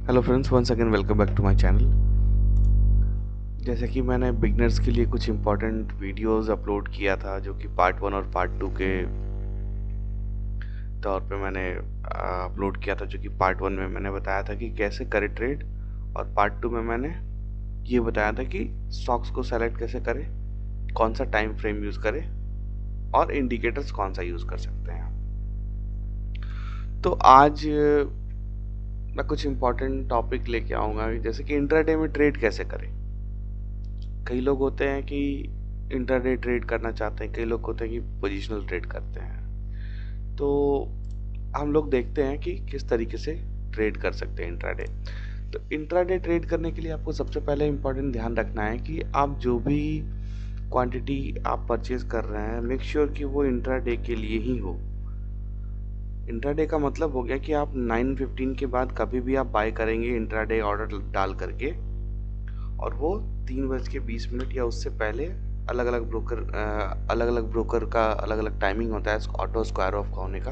Hello friends, once again welcome back to my channel. जैसे कि मैंने बिगनर्स के लिए कुछ इम्पोर्टेंट वीडियोस अपलोड किया था, जो कि पार्ट 1 और पार्ट 2 के तौर पे मैंने अपलोड किया था। जो कि पार्ट 1 में मैंने बताया था कि कैसे करें ट्रेड, और पार्ट 2 में मैंने ये बताया था कि स्टॉक्स को सेलेक्ट कैसे करें, कौन सा टाइम फ्रेम यूज़ करें और इंडिकेटर्स कौन सा यूज़ कर सकते हैं। तो आज मैं कुछ इम्पोर्टेंट टॉपिक लेके आऊँगा, जैसे कि इंट्राडे में ट्रेड कैसे करें। कई लोग होते हैं कि इंट्राडे ट्रेड करना चाहते हैं, कई लोग होते हैं कि पोजिशनल ट्रेड करते हैं। तो हम लोग देखते हैं कि किस तरीके से ट्रेड कर सकते हैं इंट्राडे। तो इंट्राडे ट्रेड करने के लिए आपको सबसे पहले इम्पोर्टेंट ध्यान रखना है कि आप जो भी क्वांटिटी आप परचेज कर रहे हैं, मेक श्योर कि वो इंट्राडे के लिए ही हो। इंट्राडे का मतलब हो गया कि आप 9:15 के बाद कभी भी आप बाय करेंगे इंट्राडे ऑर्डर डाल करके, और वो 3:20 या उससे पहले अलग अलग ब्रोकर का अलग अलग टाइमिंग होता है ऑटो स्क्वायर ऑफ का होने का।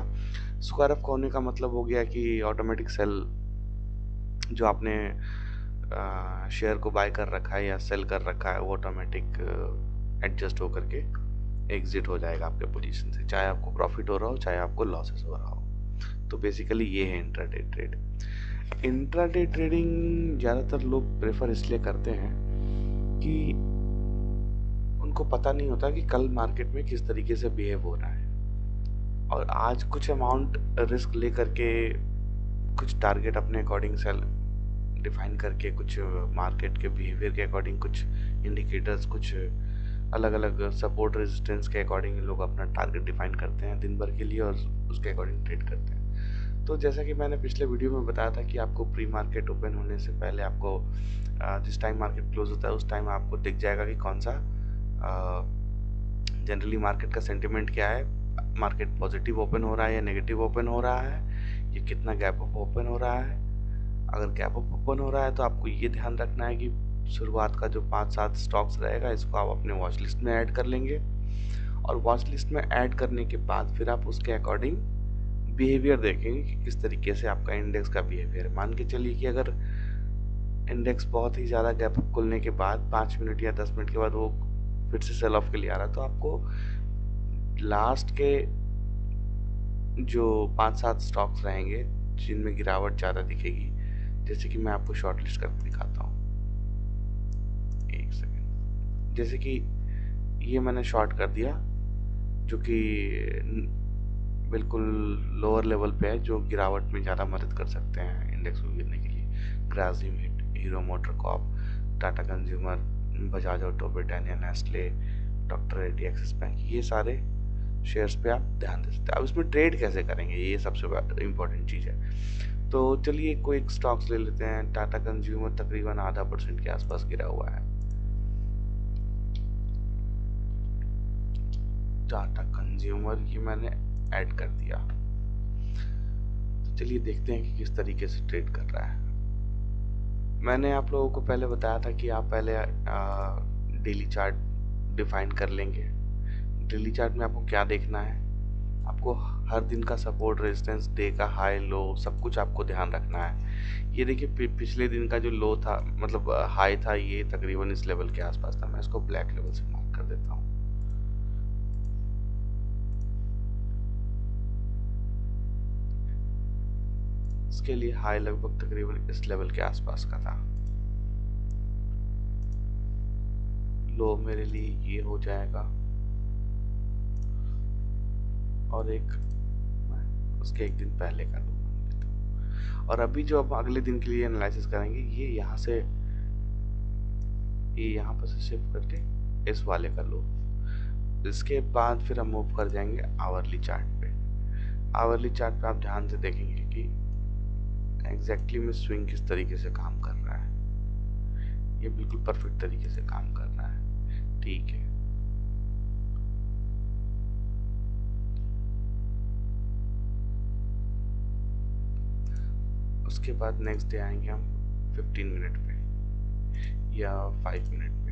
स्क्वायर ऑफ का होने का मतलब हो गया कि ऑटोमेटिक सेल, जो आपने शेयर को बाय कर रखा है या सेल कर रखा है, वो ऑटोमेटिक एडजस्ट होकर के एग्जिट हो जाएगा आपके पोजीशन से, चाहे आपको प्रॉफिट हो रहा हो चाहे आपको लॉसेस हो रहा हो। तो बेसिकली ये है इंट्राडे ट्रेड। इंट्राडे ट्रेडिंग ज़्यादातर लोग प्रेफर इसलिए करते हैं कि उनको पता नहीं होता कि कल मार्केट में किस तरीके से बिहेव हो रहा है, और आज कुछ अमाउंट रिस्क ले करके कुछ टारगेट अपने अकॉर्डिंग सेल डिफाइन करके, कुछ मार्केट के बिहेवियर के अकॉर्डिंग कुछ इंडिकेटर्स, कुछ अलग अलग सपोर्ट रेजिस्टेंस के अकॉर्डिंग लोग अपना टारगेट डिफाइन करते हैं दिन भर के लिए, और उसके अकॉर्डिंग ट्रेड करते हैं। तो जैसा कि मैंने पिछले वीडियो में बताया था कि आपको प्री मार्केट ओपन होने से पहले आपको जिस टाइम मार्केट क्लोज होता है उस टाइम आपको दिख जाएगा कि कौन सा जनरली मार्केट का सेंटिमेंट क्या है, मार्केट पॉजिटिव ओपन हो रहा है या नेगेटिव ओपन हो रहा है, ये कितना गैप अप ओपन हो रहा है। अगर गैप अप ओपन हो रहा है तो आपको ये ध्यान रखना है कि शुरुआत का जो 5-7 स्टॉक्स रहेगा इसको आप अपने वॉच लिस्ट में ऐड कर लेंगे, और वॉच लिस्ट में ऐड करने के बाद फिर आप उसके अकॉर्डिंग बिहेवियर देखेंगे कि किस तरीके से आपका इंडेक्स का बिहेवियर है। मान के चलिए कि अगर इंडेक्स बहुत ही ज़्यादा गैप अप खुलने के बाद 5 मिनट या 10 मिनट के बाद वो फिर से सेल ऑफ के लिए आ रहा है, तो आपको लास्ट के जो 5-7 स्टॉक्स रहेंगे जिनमें गिरावट ज़्यादा दिखेगी, जैसे कि मैं आपको शॉर्ट लिस्ट करके दिखाता हूँ, एक सेकेंड। जैसे कि ये मैंने शॉर्ट कर दिया, जो कि बिल्कुल लोअर लेवल पे है, जो गिरावट में ज़्यादा मदद कर सकते हैं इंडेक्स को गिरने के लिए। Grasim, hit, hero motor Corp, Tata consumer, Bajaj auto, Britannia, Nestle, doctor Reddy, axis bank, ये सारे शेयर्स पे आप ध्यान दे सकते हैं। अब इसमें ट्रेड कैसे करेंगे, ये सबसे इम्पोर्टेंट चीज़ है। तो चलिए कोई एक स्टॉक्स ले लेते हैं। टाटा कंज्यूमर तकरीबन 0.5% के आसपास गिरा हुआ है। टाटा कंज्यूमर ये मैंने ऐड कर दिया। तो चलिए देखते हैं कि किस तरीके से ट्रेड कर रहा है। मैंने आप लोगों को पहले बताया था कि आप पहले डेली चार्ट डिफाइन कर लेंगे। डेली चार्ट में आपको क्या देखना है, आपको हर दिन का सपोर्ट रेजिस्टेंस, डे का हाई लो, सब कुछ आपको ध्यान रखना है। ये देखिए पिछले दिन का जो लो था, मतलब हाई था, ये तकरीबन इस लेवल के आसपास था। मैं इसको ब्लैक लेवल से मार्क कर देता हूँ। इसके लिए हाई लगभग तकरीबन इस लेवल के आसपास का था। लो मेरे लिए ये हो जाएगा, और एक मैं उसके एक दिन पहले का लो मान लेता हूँ। और अभी जो अब अगले दिन के लिए एनालिसिस करेंगे, ये यहाँ से, ये यहाँ पर से शिफ्ट करके इस वाले का लो। इसके बाद फिर हम मूव कर जाएंगे आवरली चार्ट पे। आवरली चार्ट पे आप ध्यान से देखेंगे कि एग्जैक्टली में स्विंग किस तरीके से काम कर रहा है। ये बिल्कुल परफेक्ट तरीके से काम कर रहा है, ठीक है। उसके बाद नेक्स्ट डे आएंगे हम 15 मिनट पे या 5 मिनट पे।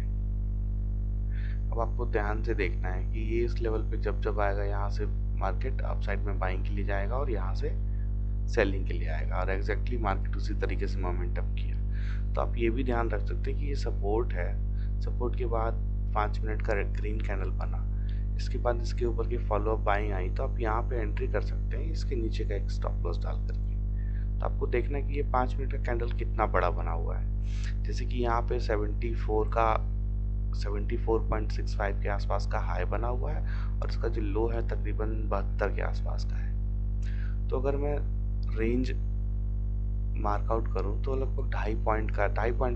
अब आपको ध्यान से देखना है कि ये इस लेवल पे जब जब आएगा, यहाँ से मार्केट अपसाइड में बाइंग के लिए जाएगा और यहाँ से सेलिंग के लिए आएगा, और एग्जैक्टली मार्केट उसी तरीके से मोमेंटम किया। तो आप ये भी ध्यान रख सकते हैं कि ये सपोर्ट है, सपोर्ट के बाद 5 मिनट का ग्रीन कैंडल बना, इसके बाद इसके ऊपर की फॉलो अप बाइंग आई, तो आप यहाँ पे एंट्री कर सकते हैं इसके नीचे का एक स्टॉप लॉस डाल करके। तो आपको देखना है कि ये 5 मिनट का कैंडल कितना बड़ा बना हुआ है। जैसे कि यहाँ पे 74.65 के आसपास का हाई बना हुआ है, और इसका जो लो है तकरीबन 72 के आसपास का है। तो अगर मैं रेंज मार्कआउट करूँ तो लगभग 2.5 पॉइंट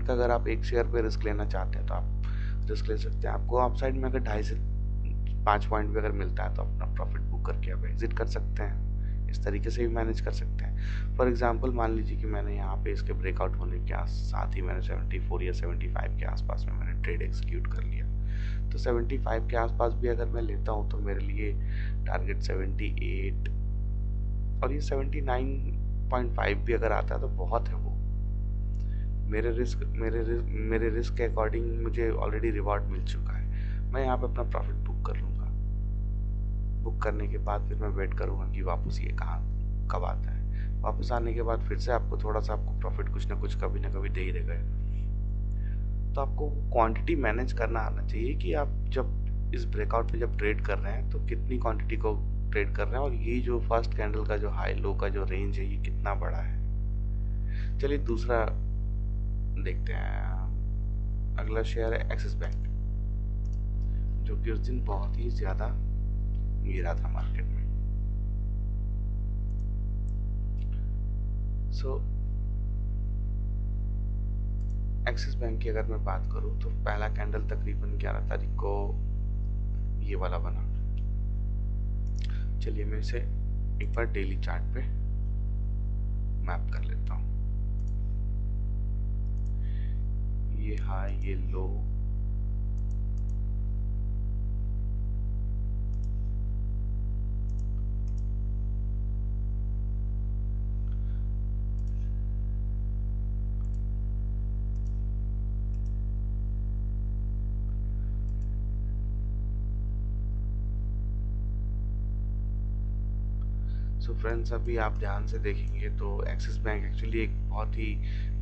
का अगर आप एक शेयर पे रिस्क लेना चाहते हैं तो आप रिस्क ले सकते हैं। आपको अपसाइड में अगर 2.5 से 5 पॉइंट भी अगर मिलता है तो अपना प्रॉफिट बुक करके आप एग्जिट कर सकते हैं। इस तरीके से भी मैनेज कर सकते हैं। फॉर एग्जांपल मान लीजिए कि मैंने यहाँ पे इसके ब्रेकआउट होने के साथ ही मैंने 74 या 75 के आसपास में मैंने ट्रेड एक्सिक्यूट कर लिया। तो 75 के आसपास भी अगर मैं लेता हूँ तो मेरे लिए टारगेट 78 और ये 79.5 भी अगर आता है तो बहुत है वो। मेरे रिस्क के अकॉर्डिंग मुझे ऑलरेडी रिवॉर्ड मिल चुका है। मैं यहाँ पे अपना प्रॉफिट बुक कर लूँगा। बुक करने के बाद फिर मैं वेट करूँगा कि वापस ये कब आता है। वापस आने के बाद फिर से आपको थोड़ा सा आपको प्रॉफिट कुछ ना कुछ कभी ना कभी दे ही देगा। तो आपको क्वांटिटी मैनेज करना आना चाहिए कि आप जब इस ब्रेकआउट पे जब ट्रेड कर रहे हैं तो कितनी क्वांटिटी को ट्रेड कर रहे हैं, और ये जो फर्स्ट कैंडल का जो हाई लो का जो रेंज है ये कितना बड़ा है। चलिए दूसरा देखते हैं। अगला शेयर है एक्सिस बैंक, जो कि उस दिन बहुत ही ज्यादा गिरा था मार्केट में। एक्सिस बैंक की अगर मैं बात करूं तो पहला कैंडल तकरीबन 11 तारीख को ये वाला बना। चलिए मैं इसे एक बार डेली चार्ट पे मैप कर लेता हूं। ये हाई, ये लो, सो फ्रेंड्स अभी आप ध्यान से देखेंगे तो एक्सिस बैंक एक्चुअली एक बहुत ही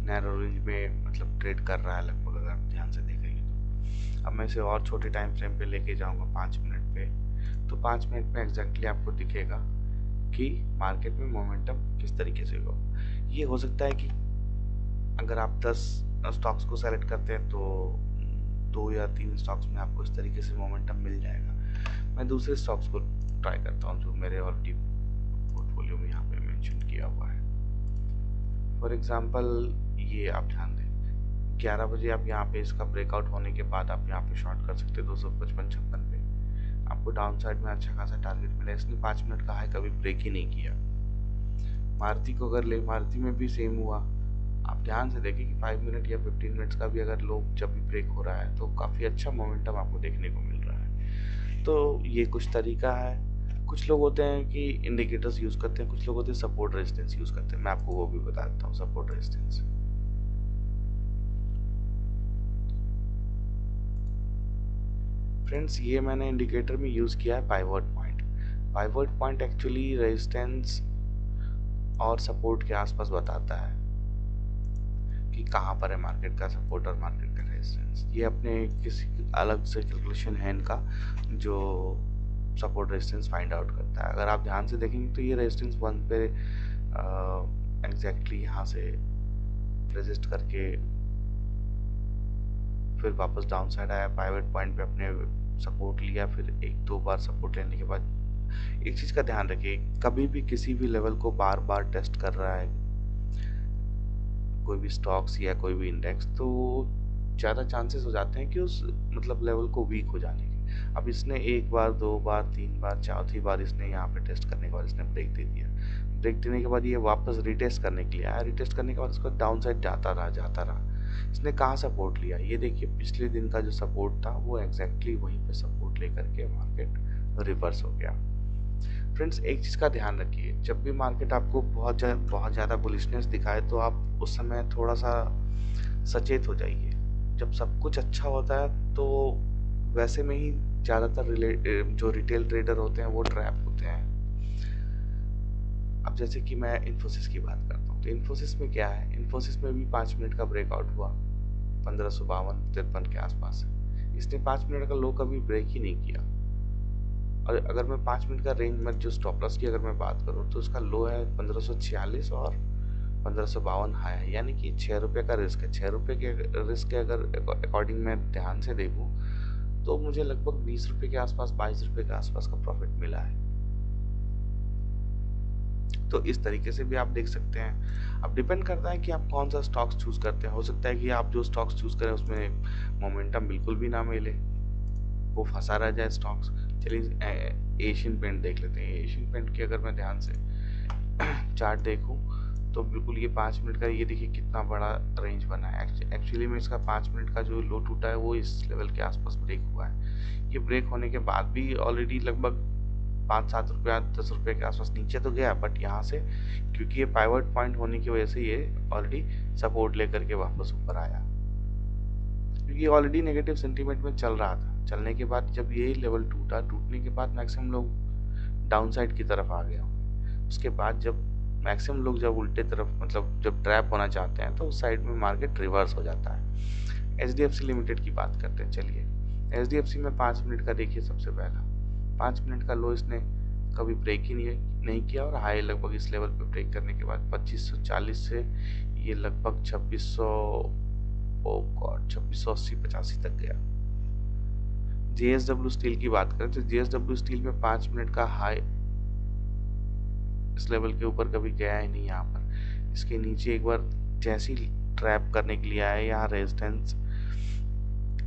नैरो रेंज में मतलब ट्रेड कर रहा है लगभग, अगर आप ध्यान से देखेंगे तो। अब मैं इसे और छोटे टाइम फ्रेम पे लेके जाऊंगा 5 मिनट पे, तो 5 मिनट में एग्जैक्टली आपको दिखेगा कि मार्केट में मोमेंटम किस तरीके से होगा। ये हो सकता है कि अगर आप 10 स्टॉक्स को सेलेक्ट करते हैं तो 2 या 3 स्टॉक्स में आपको इस तरीके से मोमेंटम मिल जाएगा। मैं दूसरे स्टॉक्स को ट्राई करता हूँ जो मेरे ऑलरेडी पोर्टफोलियो में यहाँ पे मेंशन किया हुआ है। फॉर एग्जांपल ये आप ध्यान दें, 11 बजे आप यहाँ पे इसका ब्रेकआउट होने के बाद आप यहाँ पे शॉर्ट कर सकते हैं 255-56 पे। आपको डाउन साइड में अच्छा खासा टारगेट मिला। इसने 5 मिनट का हाई कभी ब्रेक ही नहीं किया। मारुति को अगर ले, मारुति में भी सेम हुआ। आप ध्यान से देखें कि 5 मिनट या 15 मिनट्स का भी अगर लो जब भी ब्रेक हो रहा है तो काफ़ी अच्छा मोमेंटम आपको देखने को मिल रहा है। तो ये कुछ तरीका है। कुछ लोग होते हैं कि इंडिकेटर्स यूज़ करते हैं, कुछ लोग होते हैं सपोर्ट रेजिस्टेंस यूज़ करते हैं। मैं आपको वो भी बता देता हूँ सपोर्ट रेजिस्टेंस। फ्रेंड्स ये मैंने इंडिकेटर में यूज़ किया है pivot point. Pivot point actually resistance और सपोर्ट के आसपास बताता है कि कहाँ पर है मार्केट का सपोर्ट और मार्केट का रेजिस्टेंस। ये अपने किसी अलग से कैलकुलेशन है इनका जो सपोर्ट रेजिस्टेंस फाइंड आउट करता है। अगर आप ध्यान से देखेंगे तो ये रेजिस्टेंस 1 पे एग्जैक्टली यहाँ से रेजिस्ट करके फिर वापस डाउन साइड आया, पाइवट पॉइंट पे अपने सपोर्ट लिया, फिर 1-2 बार सपोर्ट लेने के बाद एक चीज़ का ध्यान रखिए, कभी भी किसी भी लेवल को बार बार टेस्ट कर रहा है कोई भी स्टॉक्स या कोई भी इंडेक्स तो ज़्यादा चांसेस हो जाते हैं कि उस मतलब लेवल को वीक हो जाने के। अब इसने 1 बार 2 बार 3 बार चौथी बार इसने यहाँ पे टेस्ट करने के बाद इसने ब्रेक दे दिया। ब्रेक देने के बाद ये वापस रिटेस्ट करने के लिए आया। रिटेस्ट करने के बाद उसका डाउन साइड जाता रहा। इसने कहाँ सपोर्ट लिया, ये देखिए पिछले दिन का जो सपोर्ट था वो एग्जैक्टली वहीं पे सपोर्ट लेकर के मार्केट रिवर्स हो गया। फ्रेंड्स एक चीज़ का ध्यान रखिए, जब भी मार्केट आपको बहुत ज़्यादा बुलिशनेस दिखाए तो आप उस समय थोड़ा सा सचेत हो जाइए। जब सब कुछ अच्छा होता है तो वैसे में ही ज़्यादातर जो रिटेल ट्रेडर होते हैं वो ट्रैप होते हैं। अब जैसे कि मैं इन्फोसिस की बात करता हूँ, तो इन्फोसिस में क्या है, इन्फोसिस में भी 5 मिनट का ब्रेकआउट हुआ 1552-53 के आसपास। इसने 5 मिनट का लो कभी ब्रेक ही नहीं किया। और अगर मैं 5 मिनट का रेंज में जो स्टॉप लॉस की अगर मैं बात करूँ तो उसका लो है 1546 और 1552 हाई है, यानी कि 6 रुपये का रिस्क है। 6 रुपये के रिस्क के अगर अकॉर्डिंग मैं ध्यान से देखूँ तो मुझे लगभग 20 रुपये के आसपास, 22 रुपये के आसपास का प्रॉफिट मिला है। तो इस तरीके से भी आप देख सकते हैं। अब डिपेंड करता है कि आप कौन सा स्टॉक्स चूज करते हैं। हो सकता है कि आप जो स्टॉक्स चूज करें उसमें मोमेंटम बिल्कुल भी ना मिले, वो फंसा रह जाए स्टॉक्स। चलिए एशियन पेंट देख लेते हैं। एशियन पेंट की अगर मैं ध्यान से चार्ट देखूं तो बिल्कुल ये 5 मिनट का, ये देखिए कितना बड़ा रेंज बना है। एक्चुअली में इसका 5 मिनट का जो लो टूटा है वो इस लेवल के आसपास ब्रेक हुआ है। ये ब्रेक होने के बाद भी ऑलरेडी लगभग 5-7 रुपया 10 रुपये के आसपास नीचे तो गया, बट यहाँ से क्योंकि ये पाइवट पॉइंट होने की वजह से ये ऑलरेडी सपोर्ट लेकर के वापस ऊपर आया, क्योंकि ऑलरेडी नेगेटिव सेंटीमेंट में चल रहा था। चलने के बाद जब ये लेवल टूटा, टूटने के बाद मैक्सिमम लोग डाउन साइड की तरफ आ गया। उसके बाद जब मैक्सिमम लोग जब उल्टे तरफ, मतलब जब ट्रैप होना चाहते हैं, तो उस साइड में मार्केट रिवर्स हो जाता है। एचडीएफसी लिमिटेड की बात करते हैं। चलिए एचडीएफसी में 5 मिनट का देखिए। सबसे पहला 5 मिनट का लो इसने कभी ब्रेक ही नहीं किया, और हाई लगभग इस लेवल पे ब्रेक करने के बाद 2540 से ये लगभग 2600, ओ गॉड, 2680-85 तक गया। जेएसडब्ल्यू स्टील की बात करें तो जेएसडब्ल्यू स्टील में 5 मिनट का हाई इस लेवल के ऊपर कभी गया ही नहीं। यहाँ पर इसके नीचे एक बार जैसी ट्रैप करने के लिए आया, यहाँ रेजिस्टेंस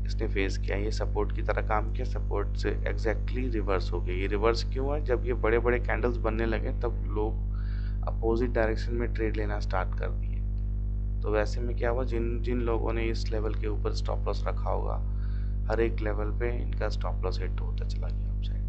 इसने फेस किया, ये सपोर्ट की तरह काम किया, सपोर्ट से एग्जैक्टली रिवर्स हो गया। ये रिवर्स क्यों हुआ? जब ये बड़े बड़े कैंडल्स बनने लगे तब लोग अपोजिट डायरेक्शन में ट्रेड लेना स्टार्ट कर दिए। तो वैसे में क्या हुआ, जिन जिन लोगों ने इस लेवल के ऊपर स्टॉप लॉस रखा होगा, हर एक लेवल पे इनका स्टॉप लॉस हिट होता चला गया अपसाइड में।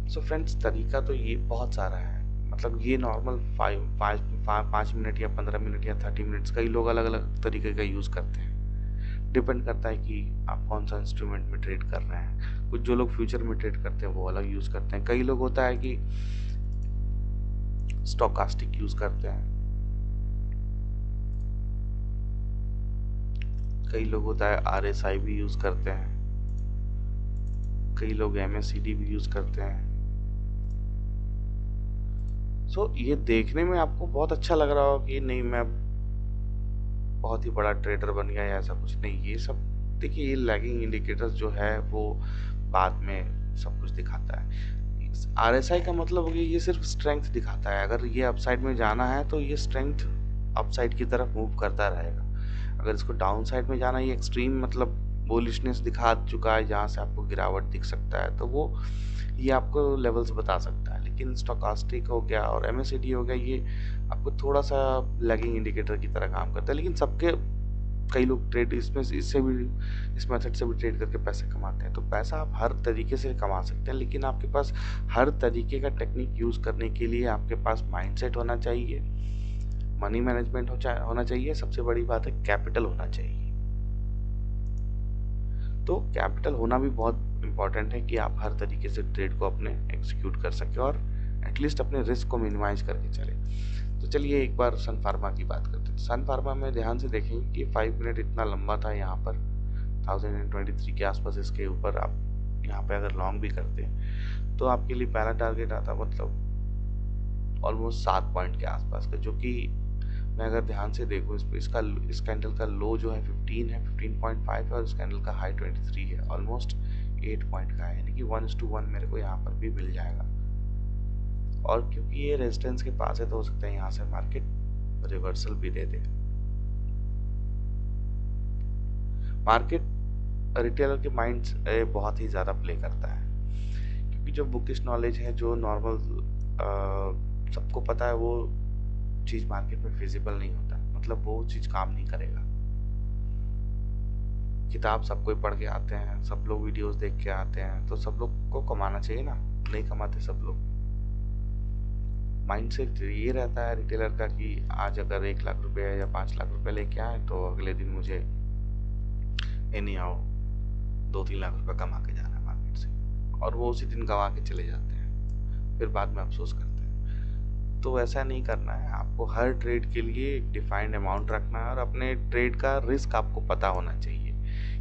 सो फ्रेंड्स, तरीका तो ये बहुत सारा है। मतलब ये नॉर्मल 5 मिनट या 15 मिनट या 30 मिनट्स, कई लोग अलग अलग तरीके का यूज़ करते हैं। डिपेंड करता है कि आप कौन सा इंस्ट्रूमेंट में ट्रेड कर रहे हैं। कुछ जो लोग फ्यूचर में ट्रेड करते हैं वो अलग यूज़ करते हैं। कई लोग होता है कि स्टोकास्टिक यूज़ करते हैं, कई लोग होता है आरएसआई भी यूज़ करते हैं, कई लोग एमएससीडी भी यूज़ करते हैं। सो ये देखने में आपको बहुत अच्छा लग रहा हो कि नहीं मैं बहुत ही बड़ा ट्रेडर बन गया या ऐसा कुछ नहीं। ये सब देखिए, ये लैगिंग इंडिकेटर्स जो है वो बाद में सब कुछ दिखाता है। आरएसआई का मतलब हो गया ये सिर्फ स्ट्रेंथ दिखाता है। अगर ये अपसाइड में जाना है तो ये स्ट्रेंथ अपसाइड की तरफ मूव करता रहेगा। अगर इसको डाउन साइड में जाना, ये एक्सट्रीम मतलब बुलिशनेस दिखा चुका है जहाँ से आपको गिरावट दिख सकता है, तो वो ये आपको लेवल्स बता सकता है। लेकिन स्टोकास्टिक हो गया और एमएससीडी हो गया, ये आपको थोड़ा सा लैगिंग इंडिकेटर की तरह काम करता है। लेकिन सबके, कई लोग ट्रेड इसमें इससे भी, इस मेथड से भी ट्रेड करके पैसे कमाते हैं। तो पैसा आप हर तरीके से कमा सकते हैं, लेकिन आपके पास हर तरीके का टेक्निक यूज़ करने के लिए आपके पास माइंडसेट होना चाहिए, मनी मैनेजमेंट होना चाहिए, सबसे बड़ी बात है कैपिटल होना चाहिए। तो कैपिटल होना भी बहुत इम्पोर्टेंट है कि आप हर तरीके से ट्रेड को अपने एग्जीक्यूट कर सके और एटलीस्ट अपने रिस्क को मिनिमाइज करके चले। तो चलिए एक बार सन फार्मा की बात करते हैं। सन फार्मा में ध्यान से देखेंगे कि 5 मिनट इतना लंबा था, यहाँ पर 1023 के आसपास। इसके ऊपर आप यहाँ पे अगर लॉन्ग भी करते हैं तो आपके लिए पहला टारगेट आता मतलब ऑलमोस्ट 7 पॉइंट के आसपास का, जो कि मैं अगर ध्यान से देखूँ इस कैंडल का लो जो है 15 है, 15.5 है, और इस कैंडल का हाई 23 है, ऑलमोस्ट 8 पॉइंट का है, यानी कि 1:1 मेरे को यहाँ पर भी मिल जाएगा। और क्योंकि ये रेजिस्टेंस के पास है तो हो सकता है यहाँ से मार्केट रिवर्सल भी दे दे। मार्केट रिटेलर के माइंड बहुत ही ज़्यादा प्ले करता है, क्योंकि जो बुकिश नॉलेज है, जो नॉर्मल सबको पता है, वो चीज़ मार्केट में फिजिबल नहीं होता। मतलब वो चीज़ काम नहीं करेगा। किताब सब कोई पढ़ के आते हैं, सब लोग वीडियोस देख के आते हैं, तो सब लोग को कमाना चाहिए ना, नहीं कमाते सब लोग। माइंडसेट ये रहता है रिटेलर का कि आज अगर 1 लाख रुपए या 5 लाख रुपए लेके आए तो अगले दिन मुझे एनी आओ 2-3 लाख रुपए कमा के जाना है मार्केट से, और वो उसी दिन कमा के चले जाते हैं। फिर बाद में अफसोस करते हैं। तो ऐसा नहीं करना है, आपको हर ट्रेड के लिए एक डिफाइंड अमाउंट रखना है और अपने ट्रेड का रिस्क आपको पता होना चाहिए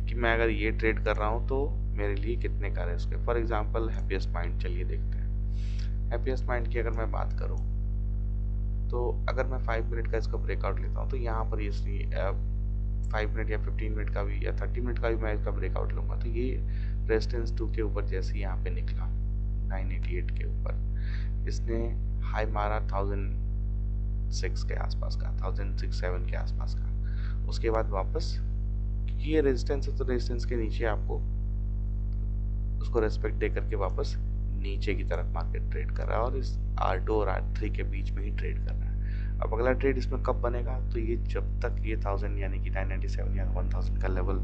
कि मैं अगर ये ट्रेड कर रहा हूँ तो मेरे लिए कितने का रिस्क है। फॉर एग्जांपल हैप्पीएस्ट माइंड चलिए देखते हैं। हैप्पीएस्ट माइंड की अगर मैं बात करूँ तो अगर मैं 5 मिनट का इसका ब्रेकआउट लेता हूँ तो यहाँ पर ये 5 मिनट या 15 मिनट का भी या 30 मिनट का भी मैं इसका ब्रेकआउट लूँगा तो ये रेजिस्टेंस 2 के ऊपर जैसे यहाँ पे निकला 988 के ऊपर, इसने हाई मारा 1006 के आसपास का, 1006-7 के आसपास का। उसके बाद वापस ये रेजिस्टेंस है तो रेजिस्टेंस के नीचे आपको उसको रेस्पेक्ट दे करके वापस नीचे की तरफ मार्केट ट्रेड कर रहा है और इस R2 और R3 के बीच में ही ट्रेड कर रहा है। अब अगला ट्रेड इसमें कब बनेगा तो ये जब तक ये 1000 यानी कि 997 या 1000 का लेवल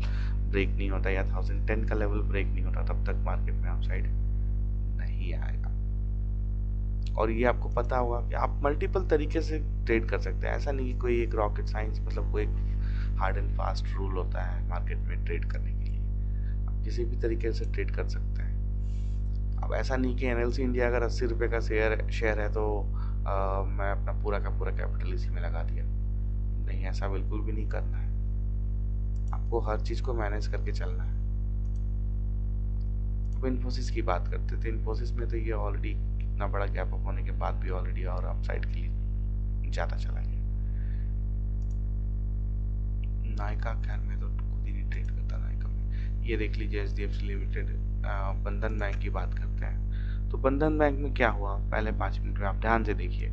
ब्रेक नहीं होता या 1010 का लेवल ब्रेक नहीं होता तब तक मार्केट में अपसाइड नहीं आएगा। और ये आपको पता होगा कि आप मल्टीपल तरीके से ट्रेड कर सकते हैं। ऐसा नहीं कि कोई एक रॉकेट साइंस मतलब कोई एक हार्ड एंड फास्ट रूल होता है मार्केट में ट्रेड करने के लिए। आप किसी भी तरीके से ट्रेड कर सकते हैं। अब ऐसा नहीं कि एनएलसी इंडिया अगर 80 रुपये का शेयर है तो मैं अपना पूरा का पूरा कैपिटल इसी में लगा दिया। नहीं, ऐसा बिल्कुल भी नहीं करना है। आपको हर चीज़ को मैनेज करके चलना है। अब इन्फोसिस की बात करते थे। इन्फोसिस में तो ये ऑलरेडी इतना बड़ा गैप अप होने के बाद भी ऑलरेडी और अपसाइड के लिए ज़्यादा चला गया। नायका खैर मैं तो खुद ही नहीं ट्रेड करता नायका में। ये देख लीजिए HDFC लिमिटेड, बंधन बैंक की बात करते हैं तो बंधन बैंक में क्या हुआ पहले 5 मिनट में आप ध्यान से देखिए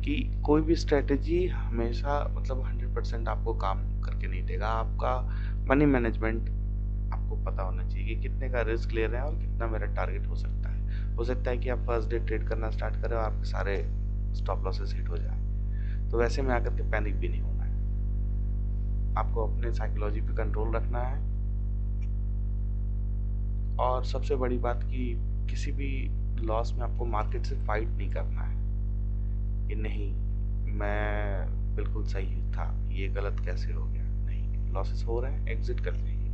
कि कोई भी स्ट्रेटेजी हमेशा मतलब 100% आपको काम करके नहीं देगा। आपका मनी मैनेजमेंट आपको पता होना चाहिए कि कितने का रिस्क ले रहे हैं और कितना मेरा टारगेट हो सकता है। हो सकता है कि आप फर्स्ट डे ट्रेड करना स्टार्ट करें और आपके सारे स्टॉप लॉसेस हिट हो जाए, तो वैसे में आकर के पैनिक भी नहीं होना है। आपको अपने साइकोलॉजी पे कंट्रोल रखना है और सबसे बड़ी बात कि किसी भी लॉस में आपको मार्केट से फाइट नहीं करना है कि नहीं मैं बिल्कुल सही था, ये गलत कैसे हो गया। नहीं, लॉसेस हो रहे हैं, एग्जिट कर लीजिए।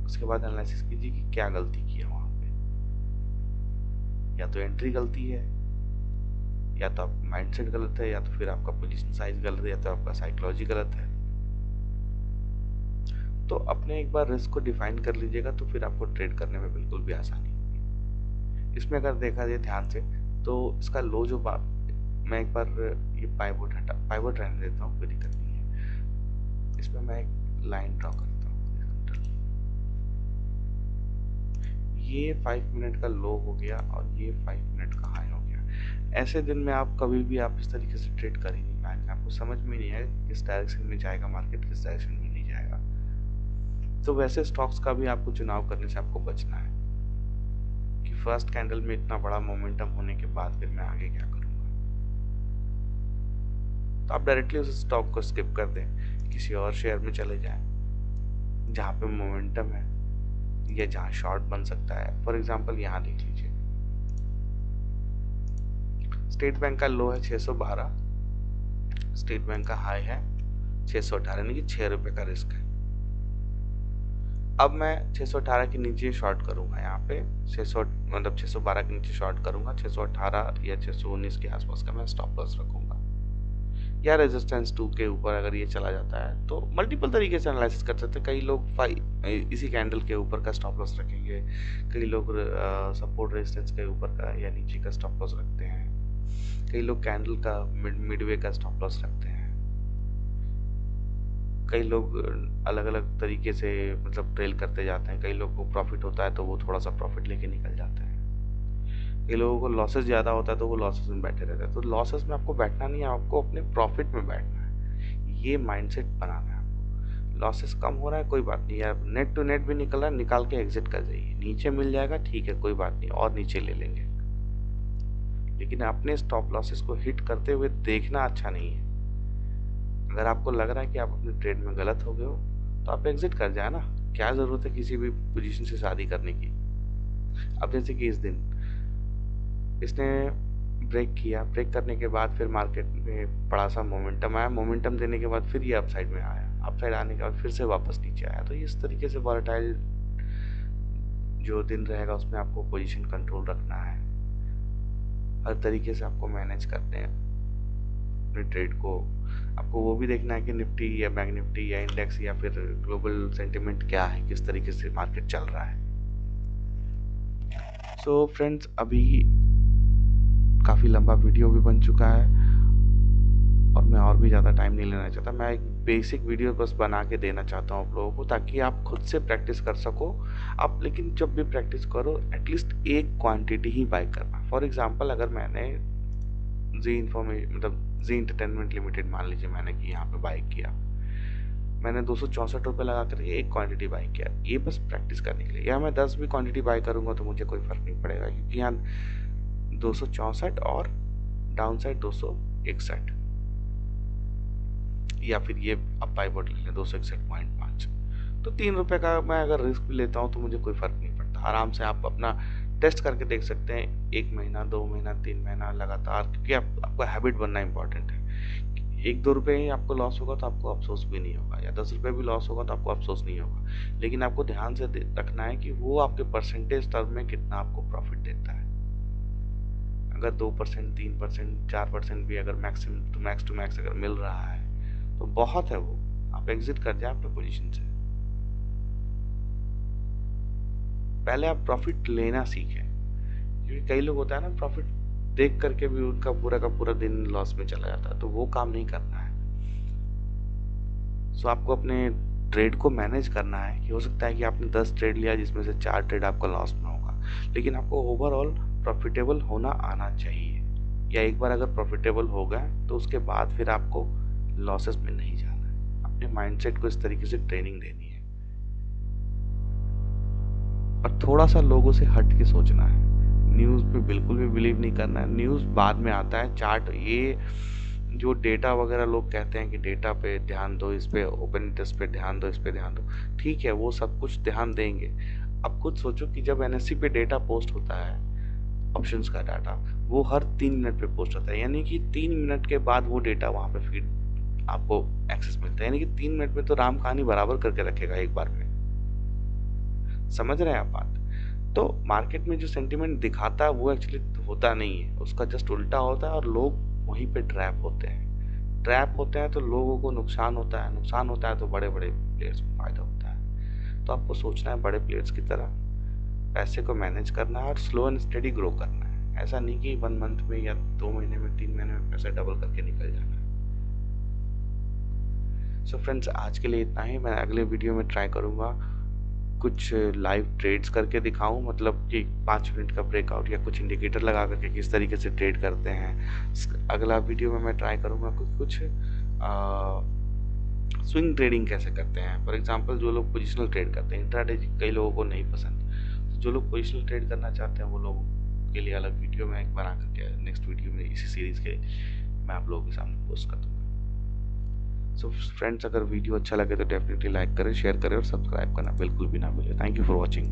उसके बाद एनालिसिस कीजिए कि क्या गलती की है वहां पे। या तो एंट्री गलती है, या तो आप माइंडसेट गलत है, या तो फिर आपका पोजीशन साइज गलत है, या तो आपका साइकोलॉजी गलत है। तो अपने एक बार रिस्क को डिफाइन कर लीजिएगा तो फिर आपको ट्रेड करने में बिल्कुल भी आसानी होगी। इसमें अगर देखा जाए ध्यान से तो इसका लो जो मैं एक बार ये पाइवोट रहने देता हूँ, कोई दिक्कत नहीं है। इसमें मैं एक लाइन ड्रॉ करता हूँ। ये 5 मिनट का लो हो गया और ये 5 मिनट का हाई हो गया। ऐसे दिन में आप कभी भी आप इस तरीके से ट्रेड कर ही नहीं पाएंगे। आपको समझ में नहीं आएगा किस डायरेक्शन में जाएगा मार्केट, किस डायरेक्शन में नहीं जाएगा। तो वैसे स्टॉक्स का भी आपको चुनाव करने से आपको बचना है कि फर्स्ट कैंडल में इतना बड़ा मोमेंटम होने के बाद फिर मैं आगे क्या करूंगा। तो आप डायरेक्टली उस स्टॉक को स्किप कर दें, किसी और शेयर में चले जाएं जहाँ पे मोमेंटम है या जहाँ शॉर्ट बन सकता है। फॉर एग्जांपल यहाँ देख लीजिए, स्टेट बैंक का लो है 612, स्टेट बैंक का हाई है 618, यानी कि 6 रुपए का रिस्क है। अब मैं 618 के नीचे शॉर्ट करूंगा, यहाँ पे 600 मतलब 612 के नीचे शॉर्ट करूंगा, 618 या 619 के आसपास का मैं स्टॉप लॉस रखूंगा। या रेजिस्टेंस 2 के ऊपर अगर ये चला जाता है तो मल्टीपल तरीके से एनालिसिस कर सकते हैं। कई लोग इसी कैंडल के ऊपर का स्टॉप लॉस रखेंगे, कई लोग सपोर्ट रेजिस्टेंस के ऊपर का या नीचे का स्टॉप लॉस रखते हैं, कई लोग कैंडल का मिडवे का स्टॉप लॉस रखते हैं, कई लोग अलग अलग तरीके से मतलब ट्रेल करते जाते हैं। कई लोग को प्रॉफिट होता है तो वो थोड़ा सा प्रॉफिट लेके निकल जाते हैं। कई लोगों को लॉसेस ज़्यादा होता है तो वो लॉसेस में बैठे रहते हैं। तो लॉसेस में आपको बैठना नहीं है, आपको अपने प्रॉफिट में बैठना है। ये माइंडसेट बनाना है आपको। लॉसेस कम हो रहा है कोई बात नहीं यार, नेट टू नेट भी निकल रहा है, निकाल के एग्जिट कर जाइए। नीचे मिल जाएगा ठीक है, कोई बात नहीं, और नीचे ले लेंगे। लेकिन अपने स्टॉप लॉसेस को हिट करते हुए देखना अच्छा नहीं है। अगर आपको लग रहा है कि आप अपने ट्रेड में गलत हो गए हो तो आप एग्जिट कर जाए ना। क्या जरूरत है किसी भी पोजीशन से शादी करने की। अब जैसे कि इस दिन इसने ब्रेक किया, ब्रेक करने के बाद फिर मार्केट में बड़ा सा मोमेंटम आया, मोमेंटम देने के बाद फिर ये अपसाइड में आया, अपसाइड आने के बाद फिर से वापस नीचे आया। तो इस तरीके से वॉलेटाइल जो दिन रहेगा उसमें आपको पोजीशन कंट्रोल रखना है। हर तरीके से आपको मैनेज करते हैं अपने ट्रेड को। आपको वो भी देखना है कि निफ्टी या बैंक निफ्टी या इंडेक्स या फिर ग्लोबल सेंटिमेंट क्या है, किस तरीके से मार्केट चल रहा है। सो फ्रेंड्स, अभी काफ़ी लंबा वीडियो भी बन चुका है और मैं और भी ज़्यादा टाइम नहीं लेना चाहता। मैं एक बेसिक वीडियो बस बना के देना चाहता हूँ आप लोगों को, ताकि आप खुद से प्रैक्टिस कर सको। आप लेकिन जब भी प्रैक्टिस करो एटलीस्ट एक क्वांटिटी ही बाय करना। फॉर एग्जांपल, अगर मैंने जी इंफॉर्मेशन मतलब जी इंटरटेनमेंट लिमिटेड मान लीजिए मैंने कि यहाँ पे बाय किया, मैंने 264 रुपये लगा कर एक क्वांटिटी बाय किया, ये बस प्रैक्टिस करने के लिए। या मैं 10 भी क्वांटिटी बाय करूँगा तो मुझे कोई फ़र्क नहीं पड़ेगा, क्योंकि यहाँ 264 और डाउन साइड 261, या फिर ये अब बाय बॉट ले लें 261.5, तो 3 रुपये का मैं अगर रिस्क भी लेता हूँ तो मुझे कोई फ़र्क नहीं पड़ता। आराम से आप अपना टेस्ट करके देख सकते हैं, 1 महीना 2 महीना 3 महीना लगातार, क्योंकि आपको हैबिट बनना इंपॉर्टेंट है। 1-2 रुपये ही आपको लॉस होगा तो आपको अफसोस भी नहीं होगा, या 10 रुपये भी लॉस होगा तो आपको अफसोस नहीं होगा, लेकिन आपको ध्यान से रखना है कि वो आपके परसेंटेज टर्म में कितना आपको प्रॉफिट देता है। अगर 2%, 3%, 4% भी अगर मैक्सिमम टू मैक्स अगर मिल रहा है तो बहुत है, वो आप एग्जिट कर जाए अपने पोजीशन से। पहले आप प्रॉफिट लेना सीखें, क्योंकि कई लोग होता है ना, प्रॉफिट देख करके भी उनका पूरा का पूरा दिन लॉस में चला जाता है, तो वो काम नहीं करना है। सो आपको अपने ट्रेड को मैनेज करना है, कि हो सकता है कि आपने 10 ट्रेड लिया जिसमें से 4 ट्रेड आपका लॉस में होगा, लेकिन आपको ओवरऑल प्रॉफिटेबल होना आना चाहिए। या एक बार अगर प्रॉफिटेबल हो गए तो उसके बाद फिर आपको लॉसेस में नहीं जाना है। अपने माइंडसेट को इस तरीके से ट्रेनिंग देनी है और थोड़ा सा लोगों से हट के सोचना है। न्यूज़ पे बिल्कुल भी बिलीव नहीं करना है, न्यूज़ बाद में आता है। चार्ट, ये जो डेटा वगैरह लोग कहते हैं कि डेटा पे ध्यान दो, इस पे ओपन इंटरेस्ट पे ध्यान दो, इस पे ध्यान दो, ठीक है वो सब कुछ ध्यान देंगे। अब खुद सोचो कि जब एनएससी पे डेटा पोस्ट होता है, ऑप्शंस का डाटा, वो हर 3 मिनट पे पोस्ट होता है, यानी कि 3 मिनट के बाद वो डेटा वहाँ पे फीड आपको एक्सेस मिलता है, यानी कि 3 मिनट में तो राम कहानी बराबर करके रखेगा एक बार में। समझ रहे हैं आप बात? तो मार्केट में जो सेंटिमेंट दिखाता है वो एक्चुअली होता नहीं है, उसका जस्ट उल्टा होता है, और लोग वहीं पे ट्रैप होते हैं। ट्रैप होते हैं तो लोगों को नुकसान होता है, नुकसान होता है तो बड़े बड़े प्लेयर्स को फायदा होता है। तो आपको सोचना है बड़े प्लेयर्स की तरह, पैसे को मैनेज करना है और स्लो एंड स्टेडी ग्रो करना है। ऐसा नहीं कि 1 मंथ में या 2 महीने में 3 महीने में पैसा डबल करके निकल जाना है। सो फ्रेंड्स, आज के लिए इतना ही। मैं अगले वीडियो में ट्राई करूँगा कुछ लाइव ट्रेड्स करके दिखाऊं, मतलब कि 5 मिनट का ब्रेकआउट या कुछ इंडिकेटर लगा करके किस तरीके से ट्रेड करते हैं। अगला वीडियो में मैं ट्राई करूंगा कुछ स्विंग ट्रेडिंग कैसे करते हैं। फॉर एग्जांपल, जो लोग पोजिशनल ट्रेड करते हैं, इंट्राडे कई लोगों को नहीं पसंद, तो जो लोग पोजिशनल ट्रेड करना चाहते हैं वो लोगों के लिए अलग वीडियो में बना करके नेक्स्ट वीडियो में इसी सीरीज़ के मैं आप लोगों के सामने पोस्ट कर दूँगा। सो फ्रेंड्स, अगर वीडियो अच्छा लगे तो डेफिनेटली लाइक करें, शेयर करें और सब्सक्राइब करना बिल्कुल भी ना भूलें। Thank you for watching.